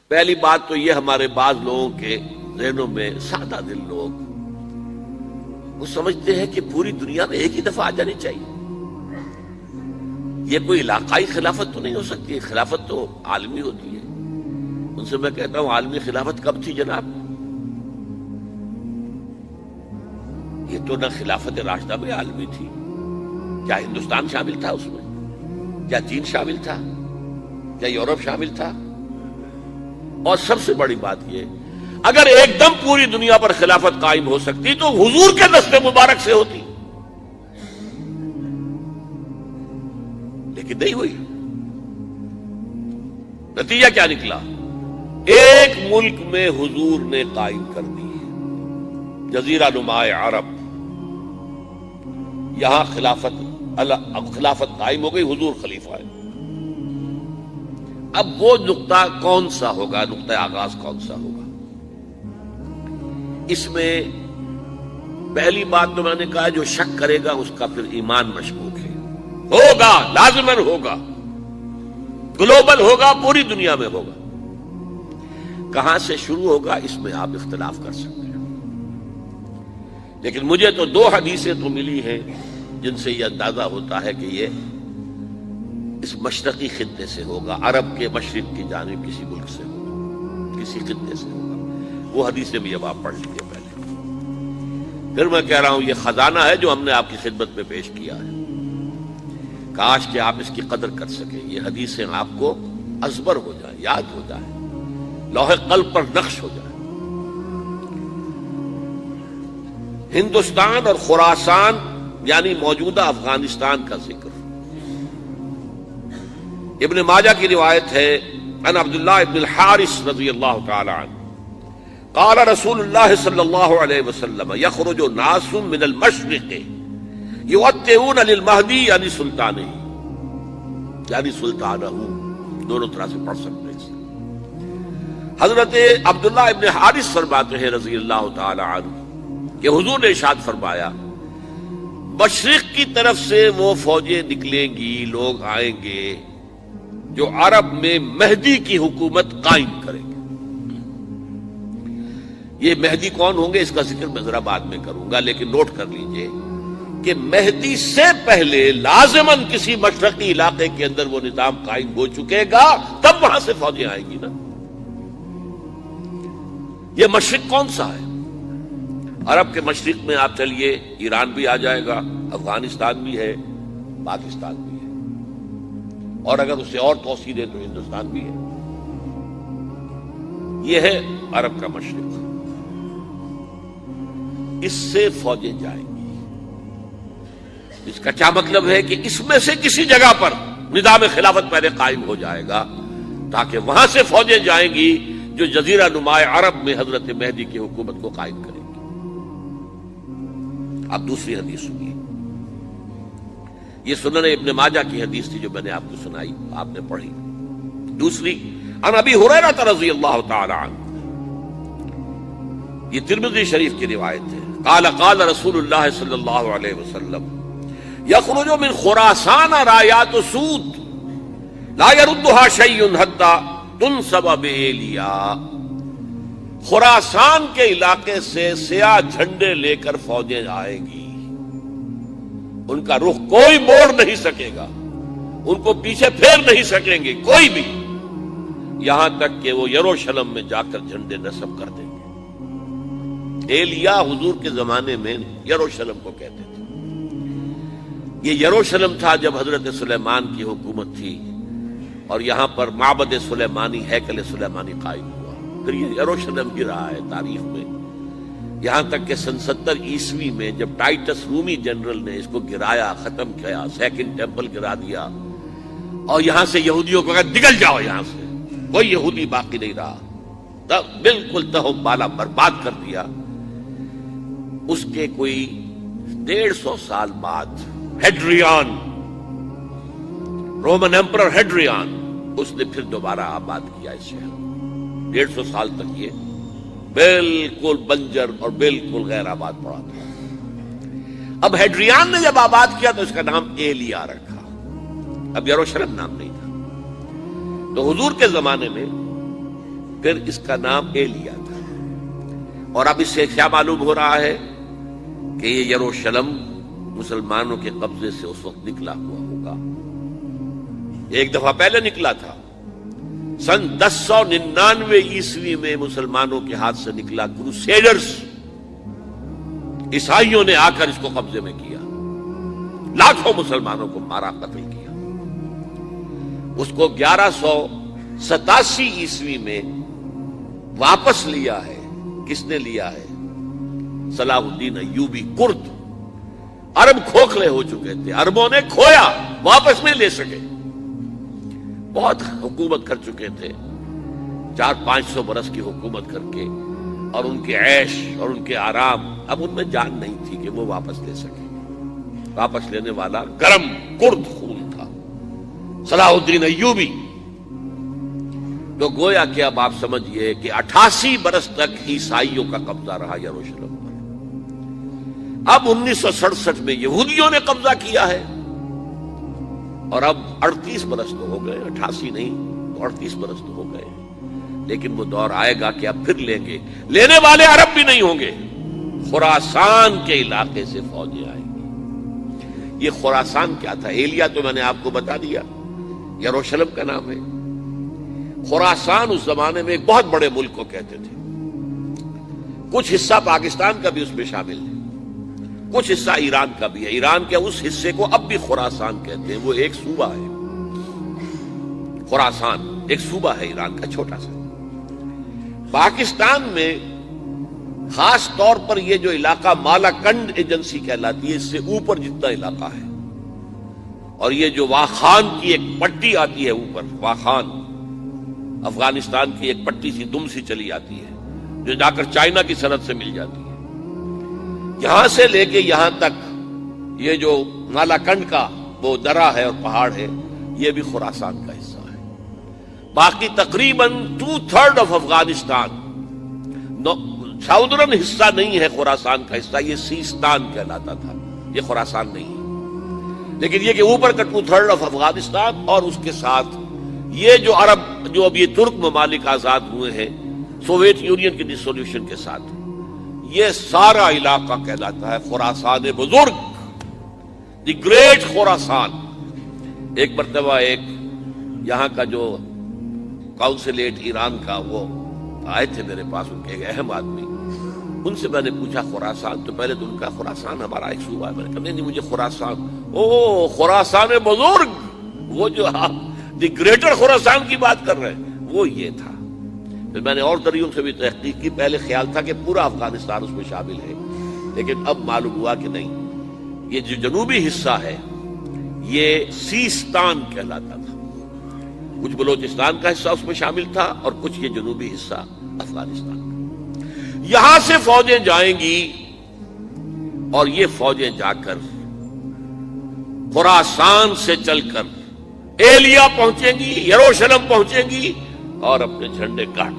پہلی بات تو یہ، ہمارے بعض لوگوں کے ذہنوں میں، سادہ دل لوگ وہ سمجھتے ہیں کہ پوری دنیا میں ایک ہی دفعہ آ جانی چاہیے. یہ کوئی علاقائی خلافت تو نہیں ہو سکتی، خلافت تو عالمی ہوتی ہے. ان سے میں کہتا ہوں، عالمی خلافت کب تھی جناب؟ یہ تو نہ خلافت راشدہ میں عالمی تھی. کیا ہندوستان شامل تھا اس میں؟ کیا چین شامل تھا؟ کیا یورپ شامل تھا؟ اور سب سے بڑی بات یہ، اگر ایک دم پوری دنیا پر خلافت قائم ہو سکتی تو حضور کے دست مبارک سے ہوتی، لیکن نہیں ہوئی. نتیجہ کیا نکلا؟ ایک ملک میں حضور نے قائم کر دی ہے، جزیرہ نما عرب. یہاں خلافت قائم ہو گئی، حضور خلیفہ ہے. اب وہ نقطہ کون سا ہوگا، نقطہ آغاز کون سا ہوگا؟ اس میں پہلی بات تو میں نے کہا، جو شک کرے گا اس کا پھر ایمان مشکوک ہے. ہوگا، لازماً ہوگا، گلوبل ہوگا، پوری دنیا میں ہوگا. کہاں سے شروع ہوگا اس میں آپ اختلاف کر سکتے ہیں، لیکن مجھے تو دو حدیثیں تو ملی ہیں جن سے یہ اندازہ ہوتا ہے کہ یہ اس مشرقی خطے سے ہوگا، عرب کے مشرق کی جانب کسی ملک سے ہوگا، کسی خطے سے ہوگا. وہ حدیثیں بھی اب آپ پڑھ لیجیے پہلے. پھر میں کہہ رہا ہوں، یہ خزانہ ہے جو ہم نے آپ کی خدمت میں پیش کیا ہے. کاش کہ آپ اس کی قدر کر سکیں، یہ حدیثیں آپ کو ازبر ہو جائیں، یاد ہو جائیں، لوح قلب پر نقش ہو جائیں. ہندوستان اور خراسان یعنی موجودہ افغانستان کا ذکر. ابن ماجہ کی روایت ہے، ان عبداللہ ابن الحارث رضی اللہ تعالی عنہ قال رسول اللہ صلی اللہ علیہ وسلم یخرج ناس من المشرق یؤتئون للمہدی یعنی سلطانہ، یعنی سلطانہ، دونوں طرح سے پڑھ سکتے ہیں. حضرت عبداللہ ابن حارث فرماتے ہیں رضی اللہ تعالی عنہ کہ حضور نے ارشاد فرمایا، مشرق کی طرف سے وہ فوجیں نکلیں گی، لوگ آئیں گے جو عرب میں مہدی کی حکومت قائم کریں گے. یہ مہدی کون ہوں گے اس کا ذکر میں ذرا بعد میں کروں گا، لیکن نوٹ کر لیجئے کہ مہدی سے پہلے لازماً کسی مشرقی علاقے کے اندر وہ نظام قائم ہو چکے گا، تب وہاں سے فوجیں آئیں گی نا. یہ مشرق کون سا ہے؟ عرب کے مشرق میں آپ چلیے، ایران بھی آ جائے گا، افغانستان بھی ہے، پاکستان بھی ہے، اور اگر اسے اور توسیع دے تو ہندوستان بھی ہے. یہ ہے عرب کا مشرق. اس سے فوجیں جائیں گی. اس کا کیا مطلب ہے کہ اس میں سے کسی جگہ پر نظام خلافت پہلے قائم ہو جائے گا، تاکہ وہاں سے فوجیں جائیں گی جو جزیرہ نما عرب میں حضرت مہدی کی حکومت کو قائم کریں گی. اب دوسری حدیث سنیے. یہ سنن ابن ماجہ کی حدیث تھی جو میں نے آپ کو سنائی، آپ نے پڑھی. دوسری، عن ابی ہریرہ رضی اللہ تعالی عنہ، یہ ترمذی شریف کی روایت ہے. قال قال رسول اللہ صلی اللہ علیہ وسلم یخرج من خراسان رایات سود لا يردها شیء حتی تنصب بایلیا. خراسان کے علاقے سے سیاہ جھنڈے لے کر فوجیں آئیں گی، ان کا رخ کوئی موڑ نہیں سکے گا، ان کو پیچھے پھیر نہیں سکیں گے کوئی بھی، یہاں تک کہ وہ یروشلم میں جا کر جھنڈے نصب کر دیں گے. ایلیا حضور کے زمانے میں یروشلم کو کہتے تھے. یہ یروشلم تھا جب حضرت سلیمان کی حکومت تھی، اور یہاں پر معبد سلیمانی، ہیکل سلیمانی قائم ہوا. پھر یہ یروشلم ہی رہا ہے تاریخ میں، یہاں تک کہ سن 70 عیسوی میں جب ٹائٹس رومی جنرل نے اس کو گرایا، ختم کیا، سیکنڈ ٹیمپل گرا دیا، اور یہاں سے یہودیوں کو کہا نکل جاؤ، یہاں سے کوئی یہودی باقی نہیں رہا، تب بالکل تہم بالا برباد کر دیا. اس کے کوئی 150 سال بعد ہیڈریان، رومن ایمپرر ہیڈریان، اس نے پھر دوبارہ آباد کیا اس شہر. 150 سال تک یہ بالکل بنجر اور بالکل غیر آباد پڑا تھا. اب ہیڈریان نے جب آباد کیا تو اس کا نام ایلیا رکھا، اب یروشلم نام نہیں تھا۔ تو حضور کے زمانے میں پھر اس کا نام ایلیا تھا، اور اب اس سے کیا معلوم ہو رہا ہے کہ یہ یروشلم مسلمانوں کے قبضے سے اس وقت نکلا ہوا ہوگا۔ ایک دفعہ پہلے نکلا تھا، سن 1099 عیسوی میں مسلمانوں کے ہاتھ سے نکلا، کروسیڈرز عیسائیوں نے آ کر اس کو قبضے میں کیا، لاکھوں مسلمانوں کو مارا، قتل کیا۔ اس کو 1187 عیسوی میں واپس لیا ہے۔ کس نے لیا ہے؟ صلاح الدین ایوبی کرد۔ عرب کھوکھلے ہو چکے تھے، عربوں نے کھویا، واپس نہیں لے سکے، بہت حکومت کر چکے تھے، 400-500 برس کی حکومت کر کے، اور ان کے عیش اور ان کے آرام، اب ان میں جان نہیں تھی کہ وہ واپس لے سکے۔ واپس لینے والا گرم کرد خون تھا، صلاح الدین ایوبی۔ تو گویا کہ اب آپ سمجھئے کہ 88 برس تک عیسائیوں کا قبضہ رہا یروشلم پر۔ اب 1967 میں یہودیوں نے قبضہ کیا ہے، اور اب 38 برس تو ہو گئے، 88 نہیں 38 برس تو ہو گئے۔ لیکن وہ دور آئے گا کہ اب پھر لیں گے، لینے والے عرب بھی نہیں ہوں گے، خراسان کے علاقے سے فوجیں آئیں گی۔ یہ خراسان کیا تھا؟ ایلیا تو میں نے آپ کو بتا دیا، یروشلم کا نام ہے۔ خراسان اس زمانے میں ایک بہت بڑے ملک کو کہتے تھے، کچھ حصہ پاکستان کا بھی اس میں شامل ہے، کچھ حصہ ایران کا بھی ہے۔ ایران کے اس حصے کو اب بھی خراسان کہتے ہیں، وہ ایک صوبہ ہے۔ خراسان ایک صوبہ ہے ایران کا، چھوٹا سا۔ پاکستان میں خاص طور پر یہ جو علاقہ مالاکنڈ ایجنسی کہلاتی ہے، اس سے اوپر جتنا علاقہ ہے، اور یہ جو واخان کی ایک پٹی آتی ہے اوپر، واخان افغانستان کی ایک پٹی سی دم سی چلی آتی ہے، جو جا کر چائنا کی سرحد سے مل جاتی ہے، یہاں سے لے کے یہاں تک یہ جو مالاکنڈ کا وہ درہ ہے اور پہاڑ ہے، یہ بھی خراسان کا حصہ ہے۔ باقی تقریباً 2/3 آف افغانستان، ساؤدرن حصہ نہیں ہے خراسان کا حصہ، یہ سیستان کہلاتا تھا، یہ خراسان نہیں ہے۔ لیکن یہ کہ اوپر کا 2/3 آف افغانستان، اور اس کے ساتھ یہ جو عرب، جو اب یہ ترک ممالک آزاد ہوئے ہیں سوویت یونین کی ڈسولوشن کے ساتھ، یہ سارا علاقہ کہلاتا ہے خراسان بزرگ، دی گریٹ خراسان۔ ایک مرتبہ ایک یہاں کا جو کاؤنسلیٹ ایران کا، وہ آئے تھے میرے پاس، ان کے ایک اہم آدمی، ان سے میں نے پوچھا خراسان، تو پہلے تو ان کا خراسان ہمارا ایک صوبہ ہے، میں نے کہا نہیں مجھے خراسان، او خراسان بزرگ، وہ جو آپ دی گریٹر خراسان کی بات کر رہے ہیں، وہ یہ تھا۔ پھر میں نے اور طریقوں سے بھی تحقیق کی، پہلے خیال تھا کہ پورا افغانستان اس میں شامل ہے، لیکن اب معلوم ہوا کہ نہیں، یہ جو جنوبی حصہ ہے یہ سیستان کہلاتا تھا، کچھ بلوچستان کا حصہ اس میں شامل تھا، اور کچھ یہ جنوبی حصہ افغانستان کا۔ یہاں سے فوجیں جائیں گی، اور یہ فوجیں جا کر خراسان سے چل کر ایلیا پہنچیں گی، یروشلم پہنچیں گی، اور اپنے جھنڈے گاڑ